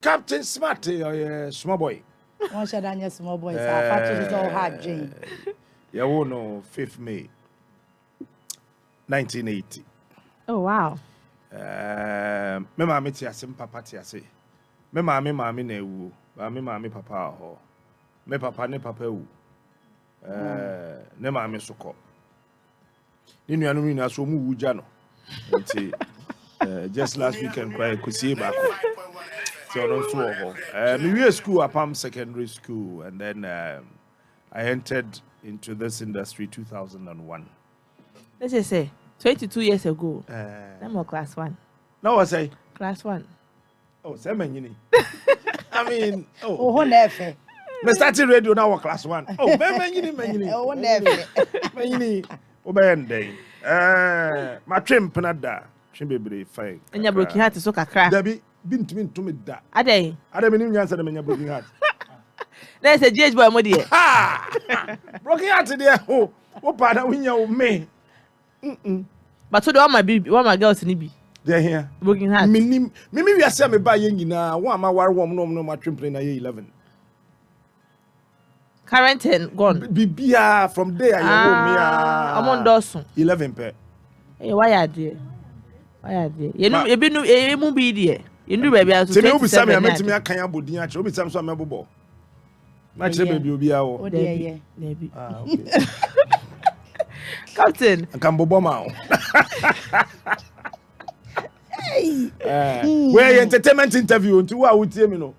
Captain Smart, small boy. One shot on your small boys. Our factory is all hard, Jane. Yeah, no 5th May 1980. Oh wow. Me mama tiase papa tiase. Me mama na ewu. Me mama papa ho. Me papa ne papa ewu. Ne mama soko. Ni nuanu mi na so mu wuja no. Nti just last weekend kwai kusie ba ko. So no so ho. Me we school apam secondary school and then I entered into this industry 2001. Let's just say 22 years ago. I'm more class 1. No, I say class 1. Oh, 7 yini. I mean, oh, never. Me started radio now class 1. Oh, men yini. Oh, never. Men yini. Obende. My trim penada. Trim bebre fine. And your broken heart is so kakra. Debbie bint to me da. Ade. Ade me nim answer me your broken heart. There's a GH boy modi. Ha! Broken heart there. Oh, pada winya o me. But so do all my baby, all my girls in Ibi. They're here. Broken heart. Me we are say me buy yina. One ma war warm no my trim play na year 11. Current and gone. Bibia from there you home me. I'm on Dawson. 11 pe. Hey, why are there? Why are there? You know, you be there. You know, baby, I was saying. Say me Sam ya metimi akan abodin ache. Obi Sam so amebobo. Na che baby obi a wo. Oh, yeah. Baby. Okay. Captain. Akan bobo ma o. Where entertainment interview nti wa wutie me no.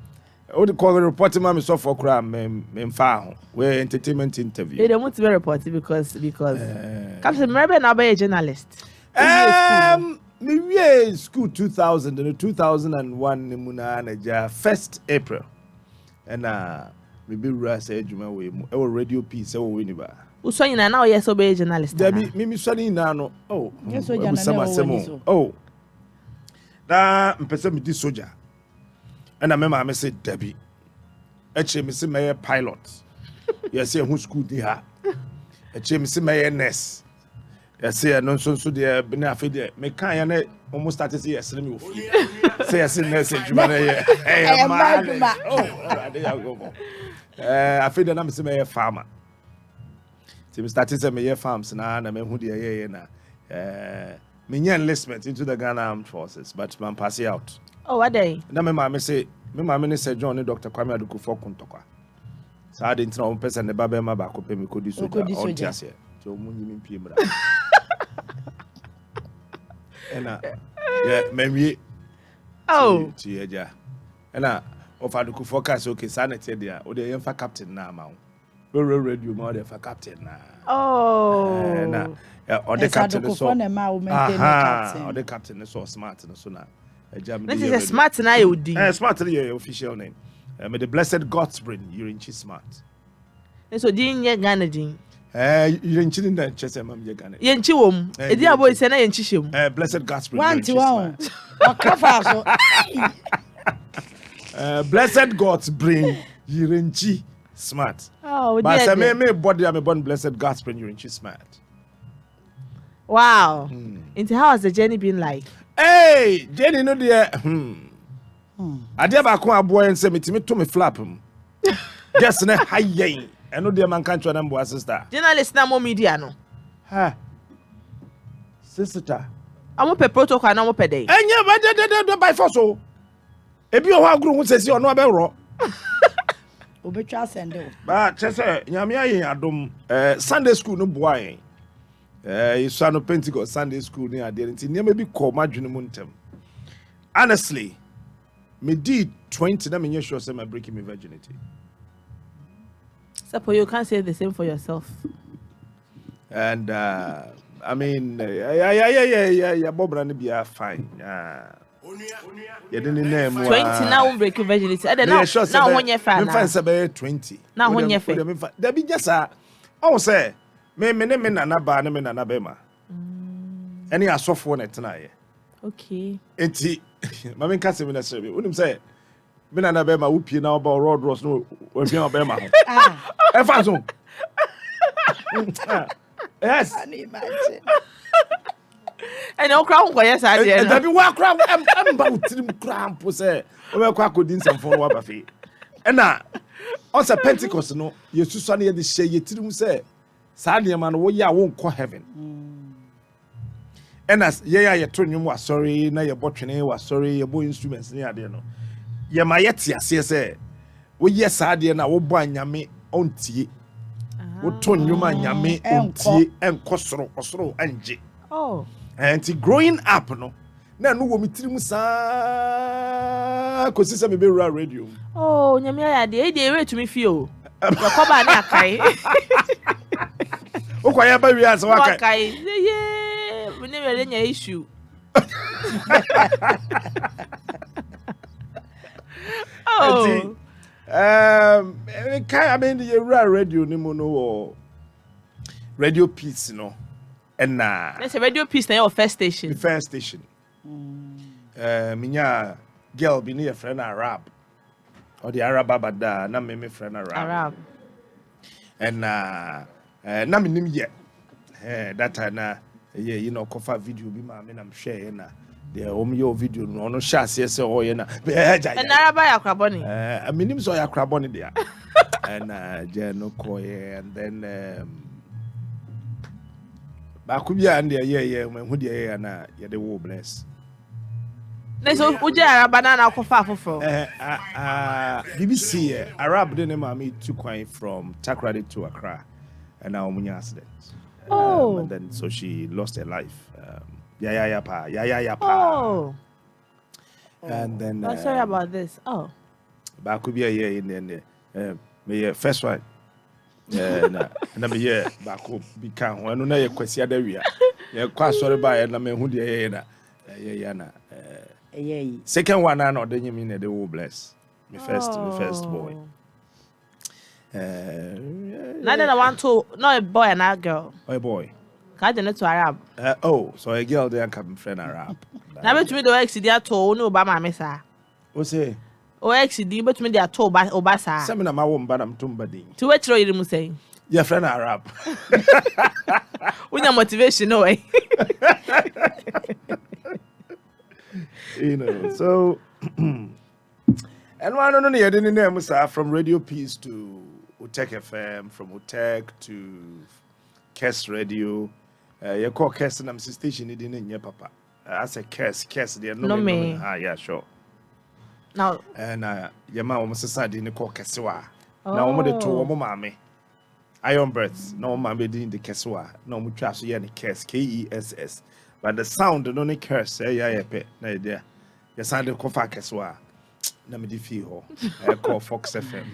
O de call reporting ma me so for kra me mfa ho. Where entertainment interview. They want to be reported because Captain Merbe na be a journalist. Me we school 2000 and 2001 muna na 1st April. And me be rura say adwuma we mu. E radio piece e wo we ni ba. Uso nyina na o yes be a journalist. Debi me swani na no. Oh. Yes soja na. Oh. Na mpese me di soja. And I remember me say Debbie. Eche me say me pilot. Yes say who school dey ha. Eche me say me nurse. Yes say no so dey be na afi dey. Me kan ya na almost start say yes me wo fi. Say yes nurse juma na ye. Eh ma. Oh, dey go. Afi dey na me say me farmer. Say me start say me farms na me hu dey ye na. Me enlistment into the Ghana Armed Forces, but man pass it out. Oh, what day? Na me mama say John ni Dr. Kwame Adukufo Kuntokwa. So I didn't know person the baba ma ba ko pe me kodi soja on tiase. So mu nyimi pie mra. Ena yeah, me oh, ti eja. Ena of Adukufo ka say okay, sanete dia, o de yemfa captain na ma. We radio ma de fa captain na. Oh. Na or the captain so. Or the captain is so smart so na. This is a smart na you di. Smart is your official name. May the blessed God's brain Yurinchi smart. So din ye Ghana din. Yurinchi din na chese mam ye Ghana. Yenchi wom. E di aboy se na yenchi shem. Blessed God's brain. One to one. Okafa so. Blessed God's brain Yurinchi smart. Oh, but say me body am born blessed God's brain Yurinchi smart. Wow. Into how has the journey been like? Hey, Jenny no there. Adia ba ko aboy ense metimi to me flap. Just na hayen. Eno there man kan try na mbo sister. Journalist na mo media no. Ha. Sister. Amo pe protocol na mo pe dey. Enye ba by force o. Ebi o ho agro hu sesi ono abewro. Obetwa send o. Ba chese nyame ayen adom Sunday school no boa yen. You no Pentecost Sunday school near there. Never be called my muntem. Honestly, me did 20. Let me sure say my breaking my virginity. Suppose you can't say the same for yourself. And I mean, yeah. Bob and be fine. You didn't name 20 now breaking virginity. I don't know. Now when you're fan, now 20. Now when you're fan, there be just oh say. Me na ba ne me na bema. Any asofo na tena ye. Okay. Enti mama nka se me na sebe. Unim say me na bema wo pie na oba road ross no wo pie na bema. E fa so. Yes. Can you imagine? And no crown kwa yes I And did. be wa kra am ba utirim kra mpo say we kwa kodin samfo no wa bafe. Na also Pentecost no yesusu na ye de hye yetirim say saa de ma no wo ya wo nkɔ heaven. And as ye ya ye to nwum wa sorry na ye botwene wa sorry ye bo instruments ne ade no. Ye ma ye te ase say wo ye saa de na wo bo anyame ontie. Wo to nwum anyame ontie enko soro osoro anje. Oh. And growing up no na no wo mitirim saa ko sise me be rural radio. Oh, nyame ya de e dey to me feel. Yakoba na akai. O kwa ya ba wi asa waka. Akai. Yeah, we never any issue. Oh. I mean the rural radio ni mo no radio piece no. And Let's say radio piece na your first station. The first station. Minya girl be near friend Arab. Or the Arab abada na me friend Arab. And na me nim yet. That na you know cover video be ma me na share na. The your video no share say oh ye na. And Arab ya kraboni. I mean him so ya kraboni there. And je no koye and then ba ku bia and yeah hu de na ye de wo bless. So uje Arab na kofa fofo. BBC Arab de ma me took coin from Takrady to Accra and now munya accident. And then so she lost her life. Yeah pa. Oh. And then I'm sorry about this. Oh. Ba ku bia in then me first one. Na me ba ku bi kan ho no na ye kwasi adawia. Ye kwa sorry ba na me hu de na na second one na the nyimi na they will bless me first boy. Neither I want to no a boy and a girl. Oh a boy. Ka de to Arab. So a girl there come friend Arab. Na bet me do ex dia to no ba ma me sa. Osei. O ex di bet me dia to oba sa. Some na ma wo mba na mtumba din. To we tro yiri mu say. Your friend Arab. Unya motivation no way. You know, so and one on the other name from Radio Peace to Utek FM, from Utek to Kes Radio. You call Kes and station in your papa. I say Kes, they are no me. Yeah, sure. Now and your mom almost decided in the call Keswa. Now, I'm the two mammy. Iron Birds, no mammy in the Keswa, no muchacho yen Kes, KESS. But the sound no any curse, yeah, na idea. You sound the kofa Keswa. Na me defeat ho. I call Fox FM.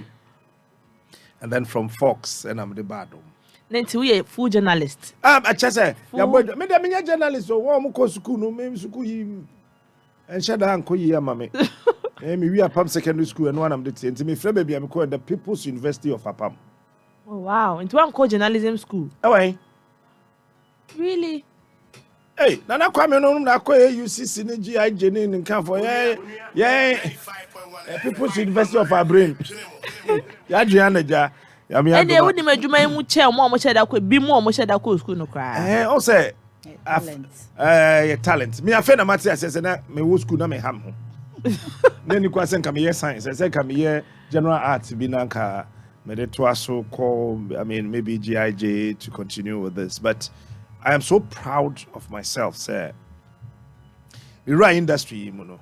And then from Fox, and I'm the badum. Then we a food journalist. I just say, ya boy, me the journalist, so one more school, no, me school and shut down, Koya, mammy. We are Pam Secondary School, and one of the things. Me friend, baby, I'm called the People's University of Apam. Oh, wow. Into one called journalism school. Oh, wait. Really? Hey, Nana Kwame no na kwa UCC ni GI Jenin in can for yeah. People's University of our brain. Ya Adriana ja. Ya me and they would me adwuma mu che mo che da kwa bi mo che da kwa school no kra. Osei talent. Me afa na mate asese na me wo school na me ham ho. Na ni kwa senka me ye science, senka me ye general arts bi na nka me de to aso call maybe GIJ to continue with this, but I am so proud of myself, sir. The right industry, you know.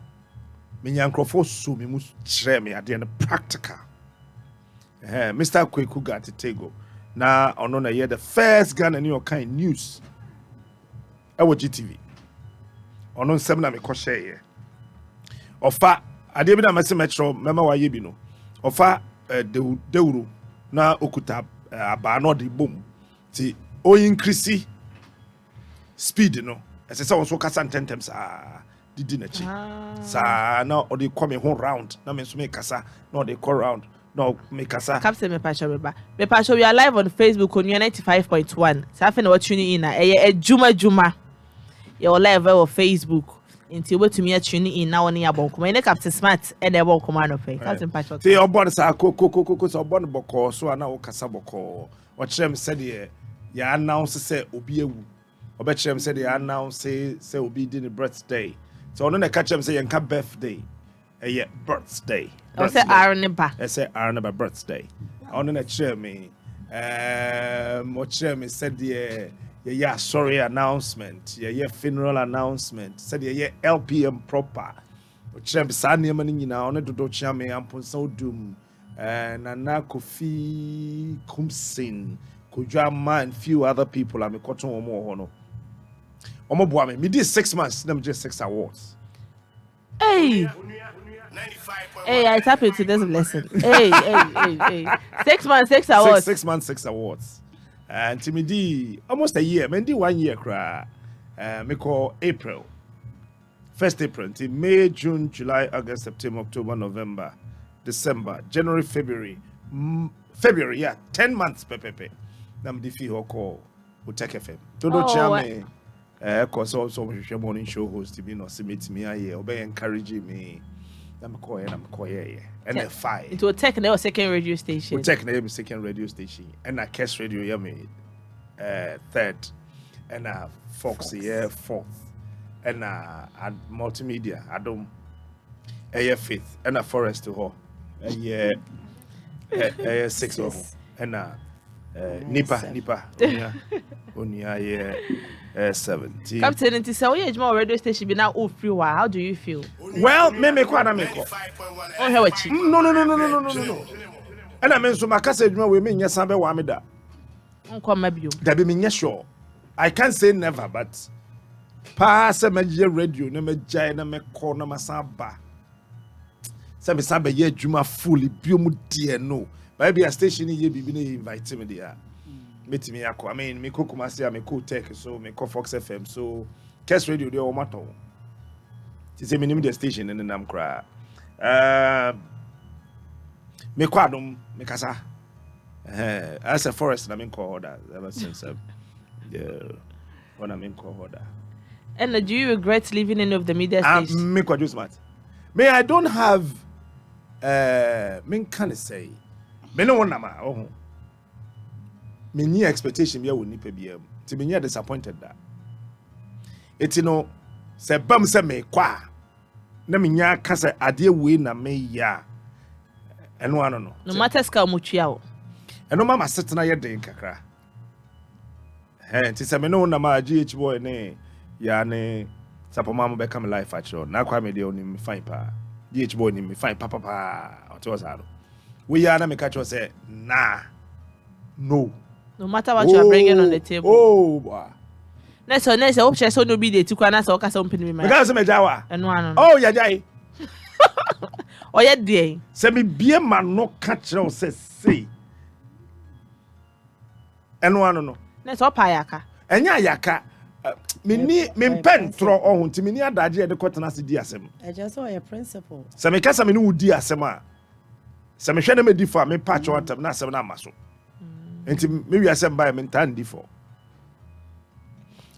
Me nyankrofo so me must share me at the end practical. Mr. Kweku got to tego. Now, on a year, the first Ghana New York kind news. I was GTV. On 7 me ko share here. Ofa, I did not metro, mema wa yebino. Ofa, deuru na okuta abano di boom. Ti o increase speed no as I saw so kasa tentems didi na chi sa na o dey come home round na me so me kasa na dey call round no me kasa Captain me pa show we are live on Facebook on 95.1 so after na tuning in na Adwuma you live on Facebook until we to me tune in now on your bonko me Captain Smart and e bonko man of Captain pa show say obon sa ko so obon boko so na wo kasa boko o kire me say dey ya announce say obi ewu Obechem said they announce say will be the birthday. So on the catch them say yanka birthday. Yeah, birthday. I say Arneba. I say Arneba birthday. On the chair me. What chair me said yeah sorry announcement. Yeah funeral announcement. Said yeah LPM proper. What chair me sani mani na on the do chair me ampon so doom. Nana Kofi Kumsin Kujama and few other people. I'm a cotton or more honor. Omo boame. Me did 6 months. Them just 6 awards. Hey. Hey, I tap into this lesson. Hey. 6 months, 6 awards. 6 months, 6 awards. And to me, di almost a year. Me di 1 year cry. Me call April. 1st April. Till May, June, July, August, September, October, November, December, January, February. February, yeah. 10 months, pepepe. Nam di fi hoko. Uteke FM. Todo chame. Cause also morning show host to be no submit me aye obey encouraging me. I'm quiet. And a five. It will take a second radio station. We take a second radio station. And a Cash Radio yeah me 3rd. And a Fox yeah 4th. And a multimedia. I don't a 5th. And a Forest to her. A year 6th of and a Nipa. Onya yeah 17. Captain, it is a way more radio station be now all free. How do you feel? Well, me kwa na me ko. Oh, how much? No. And I mean, so my cousin, we mean yes, I'm a wamida. Uncle Mabio. That be me sure. I can't say never, but pass a major radio, no me jay, no me corner, my samba. Some samba ye juma fully, biumu dear no. Maybe a station ye be invite me there. Meet me, I mean, me cook my say, me cook tech, so me call Fox FM, so Cash Radio, they all matter. She say me name the station and then I'm cry. Me kwadum, me kasa. As a forest, I mean call that ever since when I mean call that. And do you regret leaving any of the media stations? Me kwadu smart. Me I don't have me can say. Me no one nama. Oh. Me new expectation be woni pa bia. Ti me disappointed that. It no se bam se me kwa. Na me nya ka se ade we na me ya. Eno ano no. No matter ska mutua wo. Eno mama setena ye den kakra. Ti se me no na ma GH boy ne ya ne sapoma mo be come life actual. Na kwa me de oni me fine pa. GH boy ni me fine pa. What was that? We ya na me catch you say nah. No matter what you are bringing on the table. Oh, boy. Next, hope she so no be the two corners or cast open me. Because me jawa. And one. Oh, yeah, jai. Oh, yeah, dear. Say me be a man no catch no say. And one no. Next, what payaka. And yaka. Me pen throw on to me near Daji the cotton as the diasem. I just saw a principle. Some cassa me no diasema. Some shana me differ me patch one time, not 7 hours. And maybe I said by a mentality for.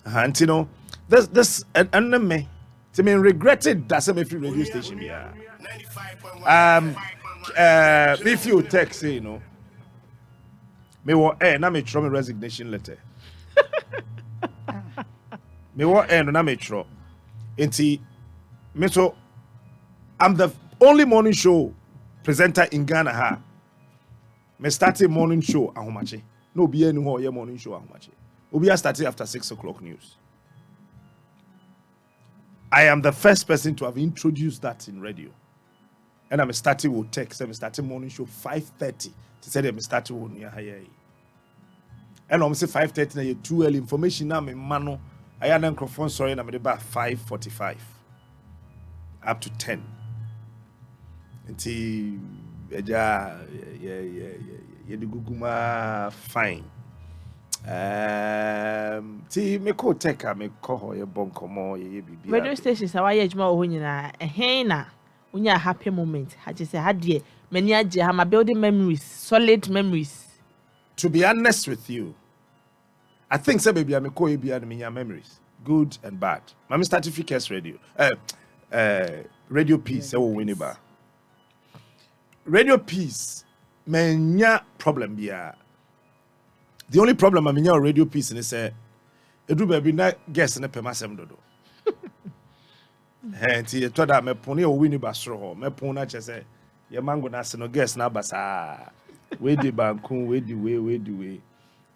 And you know, this and me. To me, regretted that's a radio station. Yeah. If you text, you know, me what na me throw me resignation letter. Me what na me throw. Inti me so I'm the only morning show presenter in Ghana ha. Me started morning show ahomache. No be any more morning show ahomache. Obi started after 6 o'clock news. I am the first person to have introduced that in radio. And I'm starting with text. I'm starting morning show 5:30. To say I'm starting with near higher. And I'm say 5:30 na too early information na me mano. I had a microphone sorry na me about 5:45 up to 10. Until yeah, the guguma fine. Ti me ko teka me ko ho ye bon komo ye bibia. Radio stations awa ye adwuma wo nyina na unya happy moment. Ha je say ha de mani age ha ma building memories, solid memories. To be honest with you, I think say baby me ko ye bia me memories, good and bad. Mama started Ficus radio. Radio Peace e wo winiba. Radio Peace menya problem bia. The only problem I mean your radio piece is Edu baby na guess ne pema sem dodo. Nti to da me pon e owi ni basoro ho. Me pon na che say ye mango na se no guess na basa. We di banku, we di we.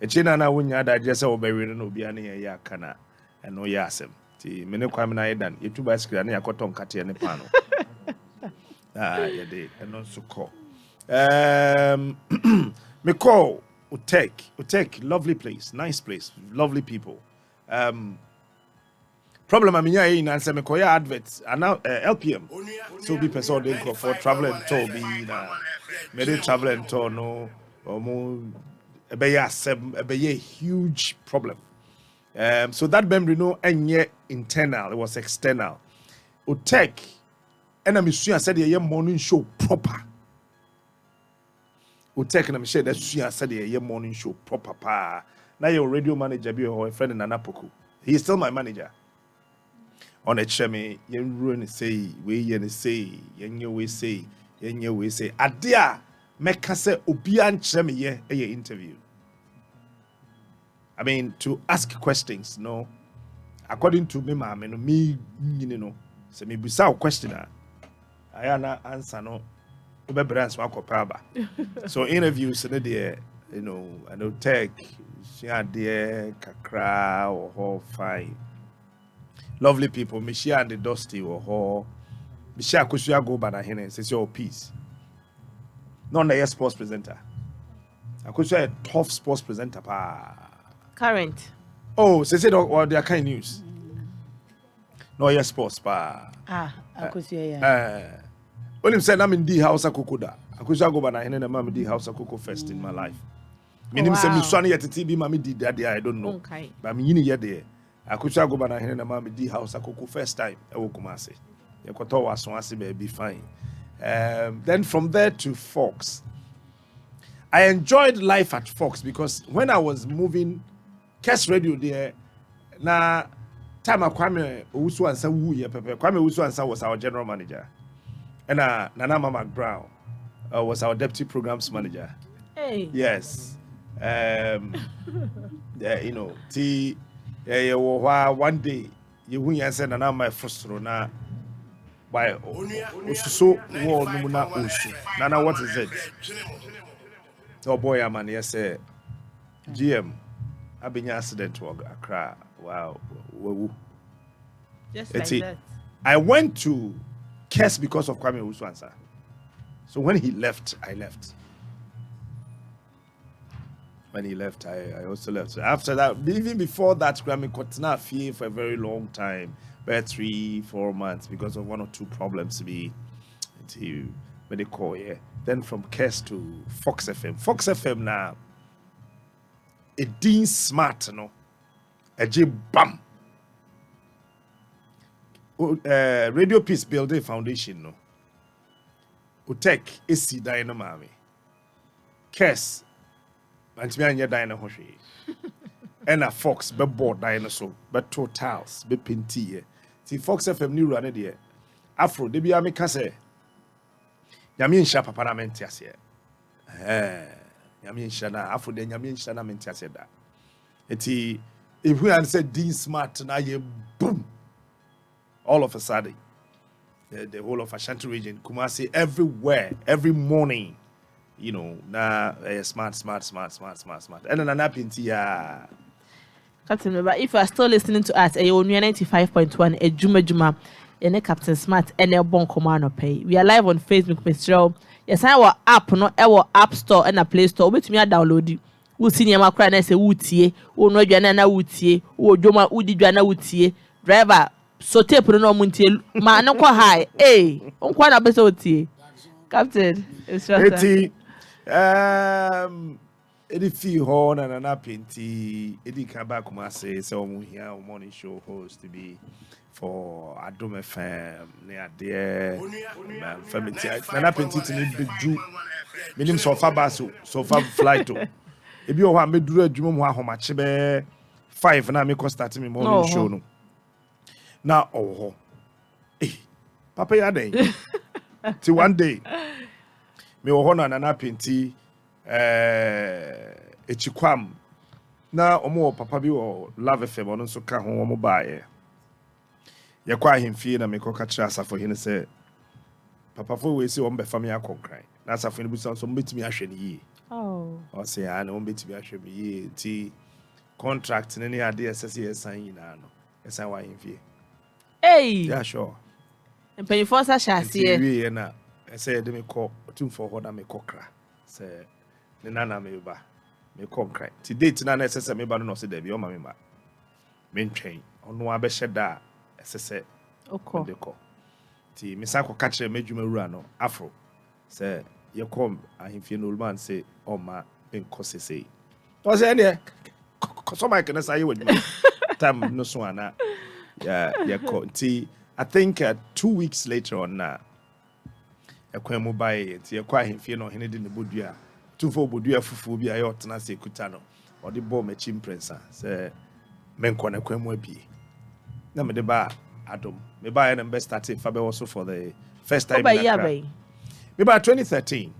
Echi na wonya da je say obewere na obi ane ye akana. Eno ye asem. Ti me ne kwam na yedan. Yetu bicycle na yakoto nkate ne pano. Yede eno so call. Me call Utek, lovely place, nice place, lovely people. Problem I mean in answer me call adverts and now LPM. So be person they go for travel and tour be na me dey travel and tour no or more a huge problem. So that memory no any internal, it was external. Utek and I'm sure I said the morning show proper. Utek na me share that sure said the morning show proper pa. Now your radio manager be your friend in Anapoku. He is still my manager. On a chemi, yen ruin say, we yen say, yen we say, yen we say. Adia meka se obian chemi ye a interview. I mean to ask questions, no. According to me, ma'am, and me, you know, say me bisa questioner. I answer no. So interviews in the you know, I know tech, she had the kakra or ho fine. Lovely people, Michelle and the Dusty or ho. Michelle Kushia go by the hen says your peace. Not the sports presenter. I could say a tough sports presenter pa. Current. Oh, says it or their kind news. No, yes, sports pa. When him said I'm in the house of Kukuda, I could go by and I'm the house of Coco first in my life. Meaning, say, Miss Sonny at the TV, Mammy did that day, I don't know. Okay. But me, yet there. I could go by and I'm the house of Coco first time. I will come and say, Yakoto was once be fine. Then from there to Fox. I enjoyed life at Fox because when I was moving, Cash Radio there, na time Kwame Usu and Sawu, Kwame Usu and Sa was our general manager. And Nana Mama Brown was our deputy programs manager. Hey. Yes. Yeah, you know, one day you wouldn't answer Nana my first na by so war numuna usu. Nana, what is it? Oh boy, man, yes, GM. I've been accident to Accra. Wow. Just like that. I went to Kes because of Kwame Uswansa. So when he left, I left. When he left, I also left. So after that, even before that, Kwame Kotna fear for a very long time, about 3-4 months because of 1 or 2 problems. When they call, yeah. Then from Kes to Fox FM. Fox FM now, a Dean Smart, no, a J Bam. Radio Peace Building Foundation, no. Utek esi dino mami. Kes antimi anya dino hohwe. Ena Fox be board dino so, be totals, be penti. Ti Fox FM ni run de. Afro de bia me ka se. Nyame nsha papa na menti ase. Nyame nsha na Afro de nyame nsha na menti ase da. Eti if we said Dean Smart na ye boom. All of a sudden, the whole of Ashanti region, Kumasi, everywhere, every morning, you know, smart. And then an app into Captain, remember, if you are still listening to us, Onua 95.1, Adwuma, and Captain Smart, and a bon command pay. We are live on Facebook, Mr. Yes, our app, no, our app store and a Play Store. Wait me, I download it. Who see your macro and say, Wootie, who know Jana Wootie, who Joma Udi Jana Wootie, driver. So tape no muntie ma no kwa high onkwa na beso tie Captain it's just edi fi ho na penti edi ka ba kuma say omu here morning show host to be for Adwuma FM near there family na penti to me bedu minim so fa baso so fa flight to ebi o ha meduru adwuma mu ahomache be 5 na me ko start me morning show no. Now, Papa Yade. Till one day, me ohona na penti echikwam na omo papa bi o Love FM ono so ka ho omo baaye ye kwa ahemfie na me koka kira asafo hene se papa fo we se omo be fam ya konkran na asafo hene busa so mbetimi ahwe ne yi o se ya na omo betimi ahwe me yi ti contract ne ne ade esese ye san yina no esan wa ahemfie yeah sure mpanyinfo sa hyase we na ese de me ko tumfo ho na me kokra se ne nana me ba me konkran ti date na esese me ba no se da bi o ma me ma me ntwen ono abehye da esese okọ ti me sa ko ka kire medwuma wura no afro se ye kom ahemfie no man se o ma enko sese o se ne so my can say with me time no so ana yeah ti I think 2 weeks later on na ekwan mu bai ti ye kwa ahemfie no hene de ne bodua tumfo bodua fufu bi ayo tena se kuta no o de ball match prince se menko na kwan mu abi na me de ba adom me ba na best start fa be also for the first time in Accra me ba 2013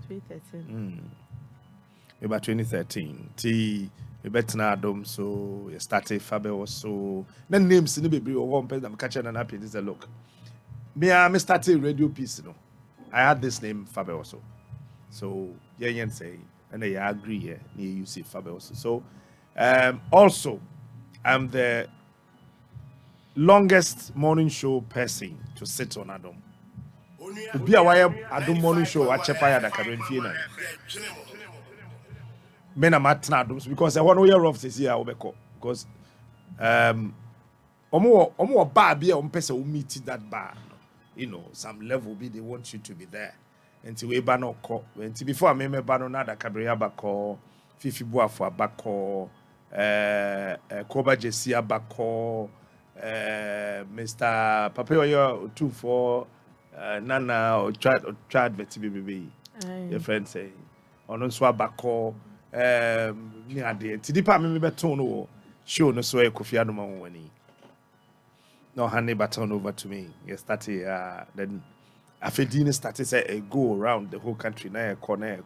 me ba 2013 ti me betna adom so you started fabe also na names ni bebre o one person am catch na happy this look me started radio piece no I had this name fabe also so yen say and I agree here you see fabe also so also I'm the longest morning show person to sit on adom obi a why adom morning show a chepa ya da kabrenfie na men are matna doms because I want to hear of this year obeko because omo bar be on person who meet that bar you know some level be they want you to be there until we ban no call until before me ban no na da kabria bako fifi buafo abako koba jesi abako Mr. Papeyo 24 nana or child baby your friend say on so abako ni ade ti dipa me beton no show no so e Kofi Adoma woni no hand baton over to me you started then afedine started say go around the whole country na corner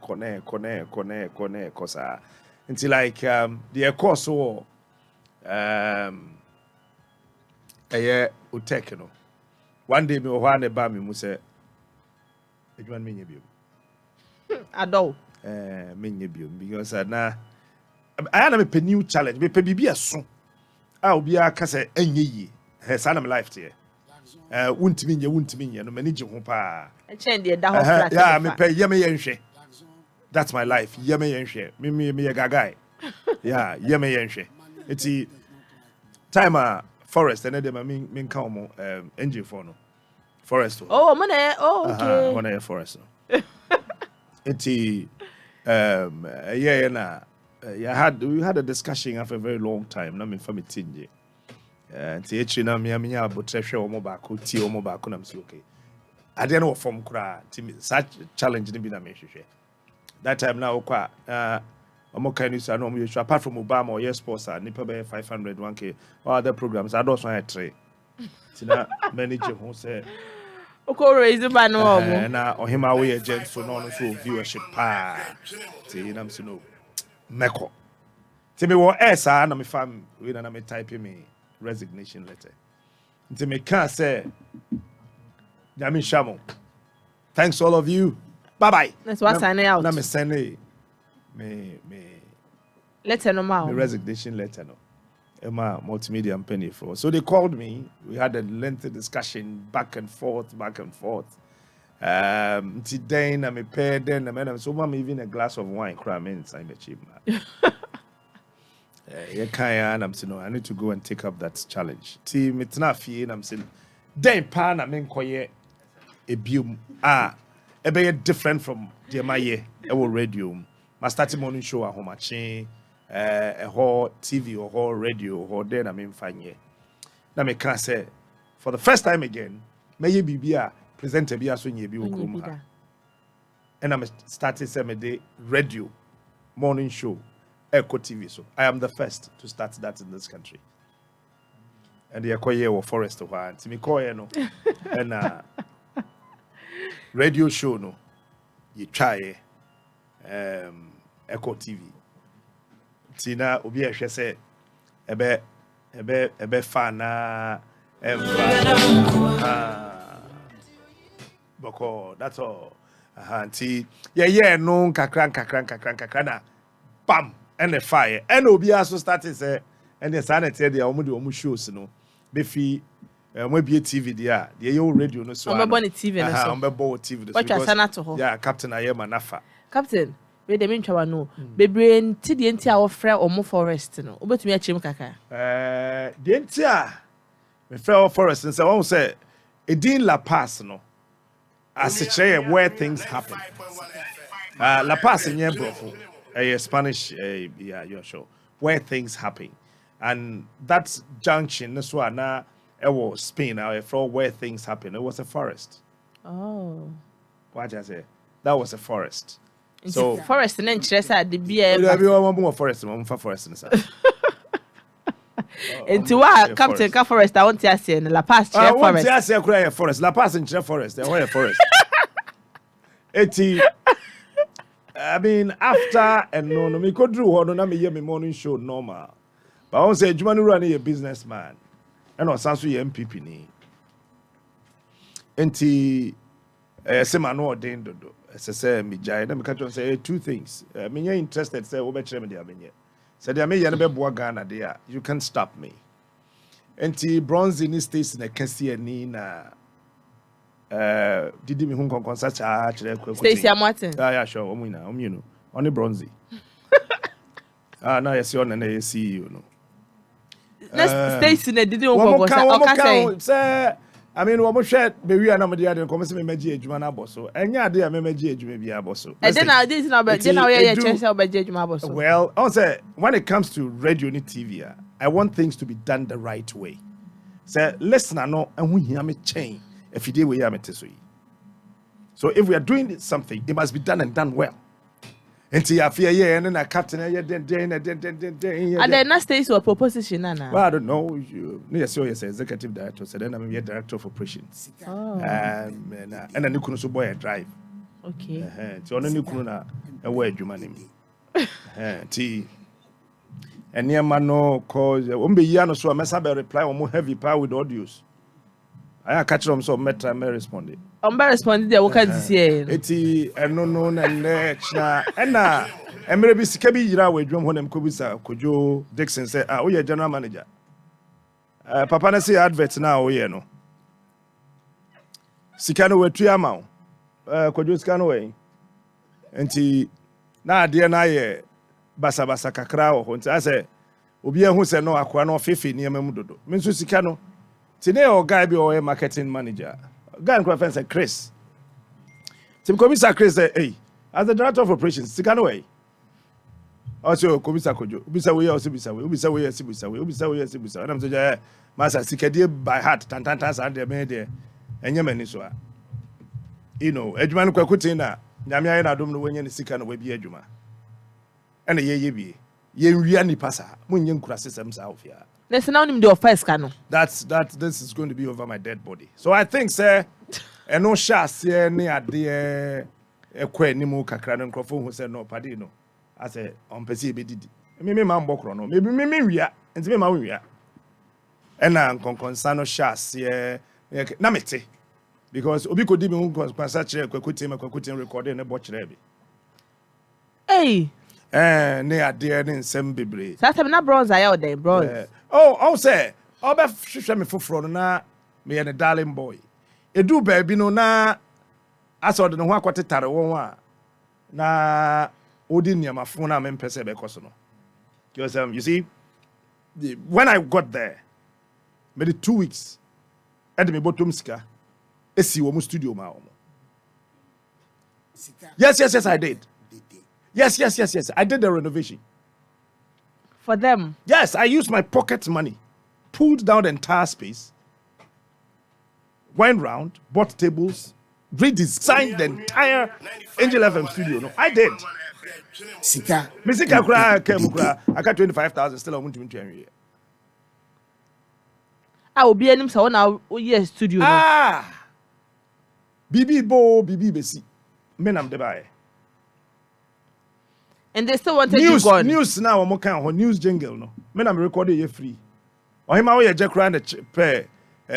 kosa until like the course so utek no one day me o hwa na ba me mu say edwan me nya biom adult menye biom because na I am a new challenge me pe bibia so a obi aka say enye yi he sa na my life tie wuntimi nye no mani je ho pa e chen de da ho flat yeah me pe ye me yenhwe that's my life ye me yenhwe me ye gagai yeah ye me yenhwe eti time forest and dem me kan mo engine for no forest okay one a forest eti yeah na we had a discussion after a very long time na me fa me tinje ti echi na me abotrehwe o mo ba ko ti o mo ba ko na me say okay ade na wo form kura ti such challenge ni bi na me hwehwe that time na okwa omo kan you say no mo yeshu apart from Obama or yes sponsor nipa be 500 1k or other programs I don't want to try ti na manage who say oko raise ba no omo na ohima we agent so no so viewership pa ti na me say no meko ti me wo esa na me fam we na me type me resignation letter ti me can say Jami Shamo thanks all of you bye bye let's what sign out na me send me letter no ma my resignation letter no Emma multimedia penny for so they called me we had a lengthy discussion back and forth today na me pay then na so mama even a glass of wine cry me inside the cheap man yeah can I'm saying no I need to go and take up that challenge ti me tna fie and I'm saying then pa na me nkoye ebium e be different from the maye e wo radio my starting morning show at home a whole TV or whole radio or then I mean fine na me can say for the first time again may be a presenter be aso nye bi okrom ha and I started say me day radio morning show Echo TV so I am the first to start that in this country and the Echo or forest of one to me call no and radio show no you try Echo TV Tina obi ehwe say ebe fan na boko that's all nti yeah no kakra na bam and the fire and obi also started say and the sanity dey omu shows no be fi mo be TV there the radio no so on be TV no so on be TV what you sana to ho yeah captain ayema nafa captain we dey mentwa no bebre nti de nti a wo frɛ omo forest no obetumi a chim kaka de nti a me frɛ forest say won say edin La Paz no as where things happen La Paz in brofo Spanish yeah you're sure where things happen and that junction this one now it was Spain for where things happen it was a forest. Oh, what I say that was a forest. So forest and then chesa the beer forest forest into what captain ka forest I want to say La Paz forest. I want to say forest La Paz in forest there where forest. 80 I mean after and no me could do ho no na me hear me morning show normal. But I want say Adwuma no run a businessman. And on sanso ye MPP ni. Enti say man no ordain dodo. Say me jai na me catch on say two things. Me you interested say wo be kire me dia me nye. Say dia me ye no be boa Ghana dia. You can't stop me. Enti bronze ni states na kase ani na didi me hu konkonsa cha kire kwa Stacey Martin. Yeah sure omu na omu no. Only bronze. Na yes you na CEO no. Stacey na didi konkonsa say I mean, we share baby and I'm there. Come see me meji Adwuma na boso. Enya dey me meji Adwuma bia boso. Then now this na be then now you chance obeji Adwuma boso. Well, I say when it comes to radio and TV, I want things to be done the right way. Say listener no and hear me chain if you dey we hear me so. So if we are doing something, it must be done and done well. Until you fear yeah and then a captain then and then na Stacey or proposition na. Well, I don't know. Yes, you're executive director. So then I'm a director of operations. Oh. And then you couldn't so boy drive. Okay. So on you couldn't a word you money. T. And near man no cause be yano so I must have a reply or more heavy power with audios. I catch them so metra me responded. I'm very responded there. What can you say? Eti no and lecture and na emre bi sika bi yira we dwom honem ko bisa Kojo Dixon say ah we general manager. Papa na say advert na we no. Sika no we tua ma o. Kojo sika no we. Enti na ade na ye basa kakra o nti ase obi ehun se no akwa no fefe ni emamu dodo. Me nso sika no today or guy be or marketing manager. Guy and friend said Chris. Tim Commissioner Chris said, hey, as the director of operations, sika no way. Also, Commissioner Kojo, Ubisa we also bisa we, Ubisa we Sibisa we, Ubisa we Sibisa. And I'm saying, Master Sikadi by heart, tantantas and the made and Yemen so. You know, Adwuma no kwakutina, Nyamia na dum no wenye sika no we bi Adwuma. And ye bi. Ye wia ni pasa, munye nkura system sa ofia. Let's now name the first cano. This is going to be over my dead body. So I think, sir, and no shots here near the Nimu Kakran and Crawford who said no padino. I said, on Pesi did. Maybe man bokrono, maybe me and me ma and I'm concerned shots here. Namete. Because Obiko did me such a quakutim recording a botch ready. Hey. Near dear in some bibli. That's na bronze I out there, bronze. Oh, say, I'll be me for na me and a darling boy. A do baby no na I saw the no one quarter taro na Odinia my phone am in Pesebe Cosono. You see, when I got there, maybe 2 weeks, at me botumska, esi womu studio ma. Yes, I did. Yes. I did the renovation. For them? Yes, I used my pocket money, pulled down the entire space, went round, bought tables, redesigned the entire Angel FM studio. No, I did. Sika. I got 25,000 still. I want to tell I will be in him so now. Yes, studio. Bibi Besi. Men am the buy. And they still wanted you gone. News now, I'm okay. News jingle no. Me na me record it free. Oh, him we je kra na pe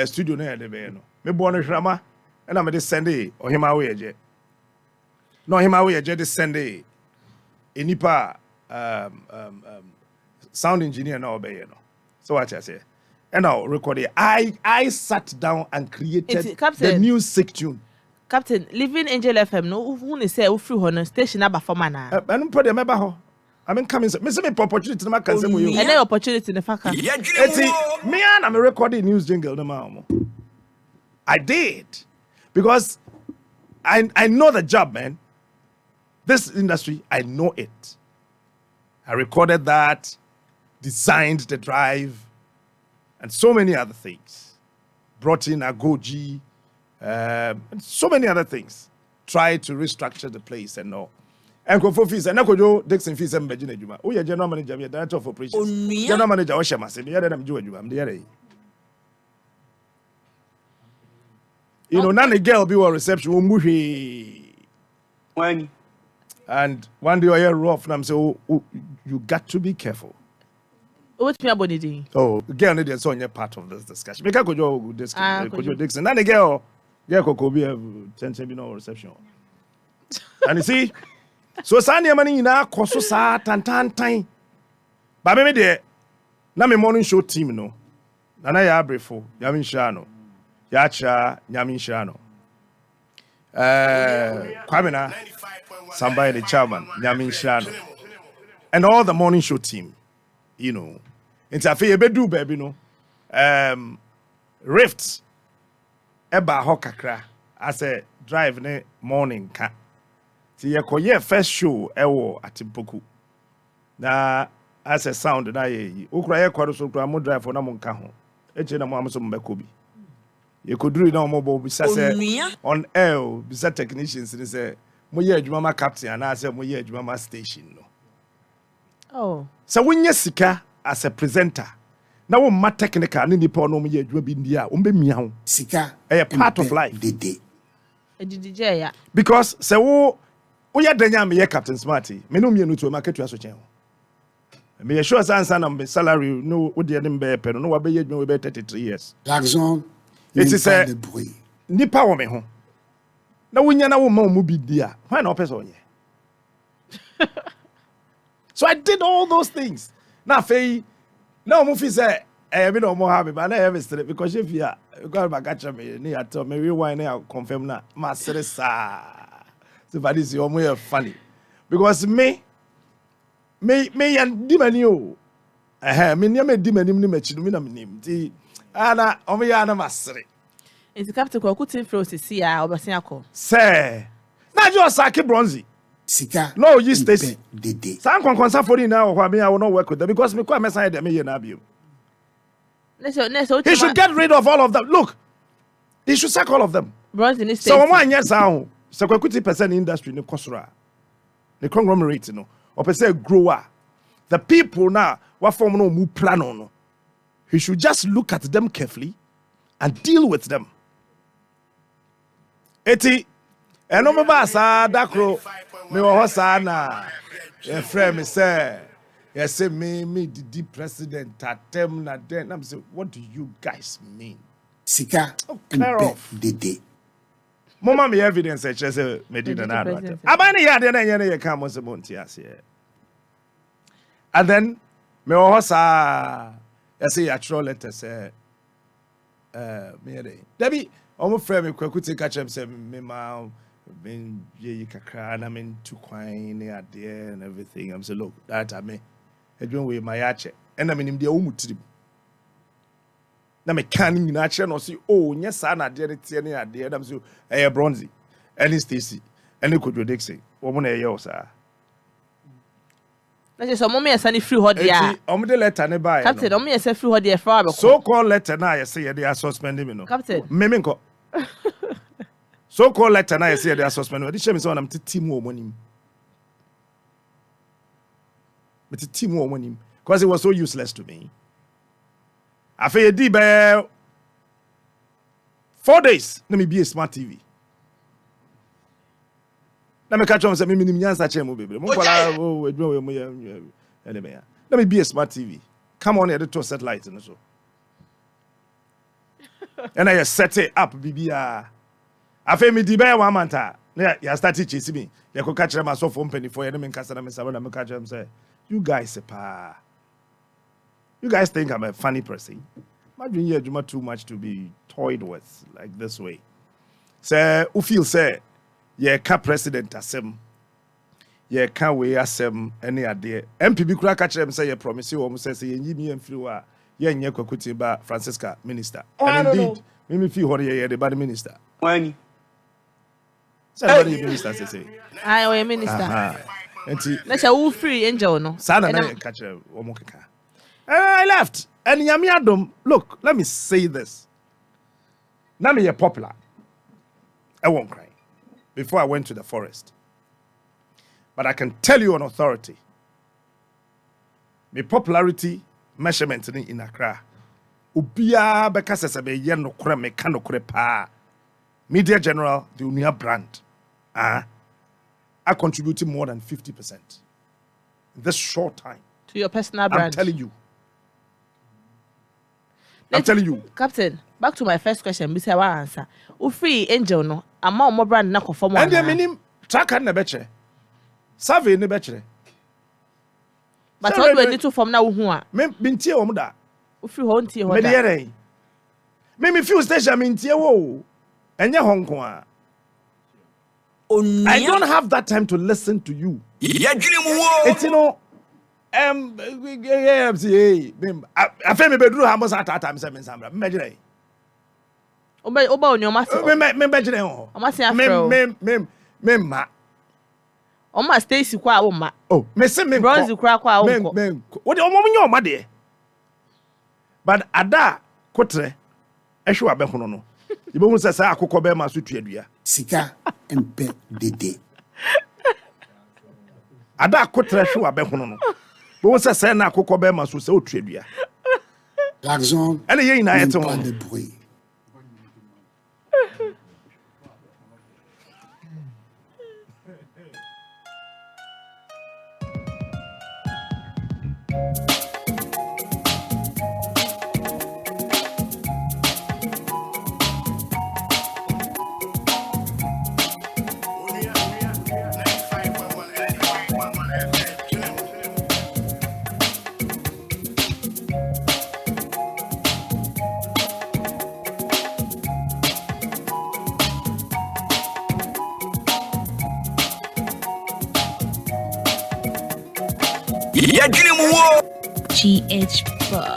studio na de be no. Me bo no hwama, na me de send it. Oh, him we je. No, him we je de send it. Enipa sound engineer na obey no. So what I say. And now record it. I sat down and created the new sick tune. Captain, Living Angel FM no who say who free hono station aba forma na. And put them ho. I mean coming me say me opportunity na can say mo you. And opportunity na faka. Eti me and me recording news jingle na ma. I did because I know the job, man. This industry, I know it. I recorded that, designed the drive, and so many other things. Brought in Agoji, and so many other things. Tried to restructure the place and all. And go for fees. And I could do Dixon fees and Virginia Juma. Oh, yeah, general manager, director of operations. General manager, Oshama, the other than Juma, I'm the other. You know, none a girl be a reception. When And one day I hear rough, and I'm saying, oh, you got to be careful. What's me about it? Oh, girl, there's only part of this discussion. Make a go Dixon. None a girl could be a 10 reception. And you see, so Sunday money in our coso sa tan. But maybe there, now my morning show team no. Nana ya brefo, Yamin Shano, Yacha, Yamin Shano. Kwamina, somebody the chairman, Yamin Shano, and all the morning show team, you know. It's a fair bedu baby no. Rifts, Eba Hokakra, as a drive ne morning car. See, your first show ewo atimpoku. Na as a sound na ye. Ukra kwado so kra mo drive for na mo nka ho. Eche na mo amso mbeko bi. Ye koduru na mo bo bisa se on air bisa technicians ni say mo ye adwuma ma captain na say mo ye adwuma ma station no. Oh. So wonya sika as a presenter. Na wo ma technical ni nipa no mo ye adwuma bi ndia o mbe mia ho. Sika A part of life. Dede. DJ ya. Because say wo Oya denya me Captain Smarty. Me no mienu to market to chen. Me sure san na me salary no wo de dem be pe no wa be ye dwuma we be 33 years. L'argent It is a bruit. Nipa wo me ho. Na wonya na wo ma mu bi dia. Why na person onye? So I did all those things. Na fei na mo fi say me no mo have me but na have straight because if you God ba catch me ni at me rewind na confirm na ma stress so that is your way funny because me and dimani o me nyame dimani ni machi me na me nim ti ana o me ya na masere It's captain ko kutin process ya obese akọ say na jo saki bronzy Sika no you Stacy Dede. san konkonsa for na wo me I will not work with them because me kwa me sign them me na bio he should get rid of all of them. Look, he should sack all of them. So one year sound so 50% industry in Kosura, the conglomerate, or per se grower. The people now, what form no move plan on. He should just look at them carefully and deal with them. Eti, eno me ba sa dakro me wo hosa na. Your friend me say, you say me the president atem na den. I'm say, what do you guys mean? Sika Dede. Mama me evidence I say me did an advert. Abani ya de na ye come on monti ase. And then me hosa I say actual letter say me dey. Debi omo frame me kwaku take catch am say me ma been ye kakra na me to kwine ne ade and everything. I'm say look that I me edwon we my ache. And I mean him dey omutiri. Na me kan nyina kire no say oh nya sa na de tie ne ade na so bronzy any Stacy any Kojo Dixon wo mo na ye o sa na so mo me yesa free ho dia o mo de letter ne ba captain o me yesa free ho dia fra abeko so called letter na ye say they are suspending me no captain me nko so called letter na ye say they are suspending me dey shame me say na me team wo monim me team wo monim because it was so useless to me. I feel di be 4 days. Let me be a smart TV. Na me catch on say me minim nyansa che mo bebre. Mo kwala adwuma we mo ya. Let me be a smart TV. Come on, editor satellite and so. And I set it up bibia. Afa me di be one manta. Ya start teach me. Ya ko catch them so for penny for ya me nkasa na me sabe na me catch them say, you guys You guys think I'm a funny person. Imagine you adwuma too much to be toyed with like this way. Say, who feel say, yeah, ka president asem, yeah, ka we asem any idea. MPB kura catch them say, yeah, promise you, say, you me and flew, yeah, nye kwakuti ba Francisca minister. And indeed, me feel horror, yeah, the bad minister. When? Somebody minister say. I am a minister. Let's say, who free angel no. Sana na catch them, omokeka. I left. And Yami Adam, look, let me say this. Now me popular. I won't cry. Before I went to the forest. But I can tell you on authority. My popularity measurement in Accra. Ubia because se be ye no kure me ka no kure pa. Media General, the Onua brand. I contributed more than 50% in this short time. To your personal brand. I'm telling you. I'm telling you. Captain, back to my first question. Mr. Wa answer. U free angel no. Ama mo brand na conform one. And the minim tracker na beche. Survey ne beche. But how do we need to form na hu a? Me bintie wo da. U free ho ntie ho Me da. de yere. Me feel station me ntie wo. Enye ho nko a. I don't have that time to listen to you. It's no I feel me bedru ha mo sa tata me se me nsambra. Me begire. Oba onyo masi. Me begire ho. Omasi afro. Me ma. Oma Stacy kwa wo ma. Oh, me se me Bronze kwa wo ko. Me. What omo nya o ma de. But ada kotre ehwe abehono no. Ibo hu se sa akokọ be ma so tuadua. Sika empe dede. Ada kotre ehwe abehono no. Bo hu se sa na akokọ be ma so se otuadua. L'argent Ele ye ina yeto. pas de bruit. GH boy.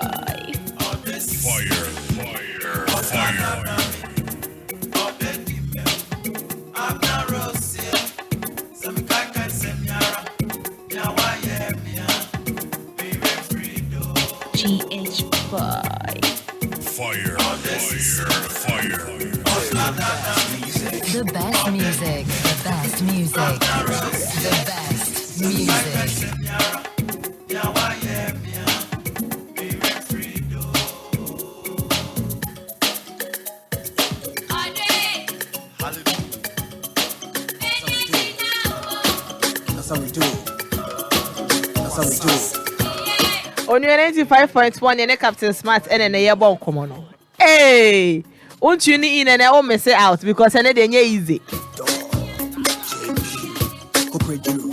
GH boy. The best music. The best music. The best music. Onua 95.1 and Captain Smart and a bon komono. Hey, won't you need in and I miss it out because I need easy. Corporate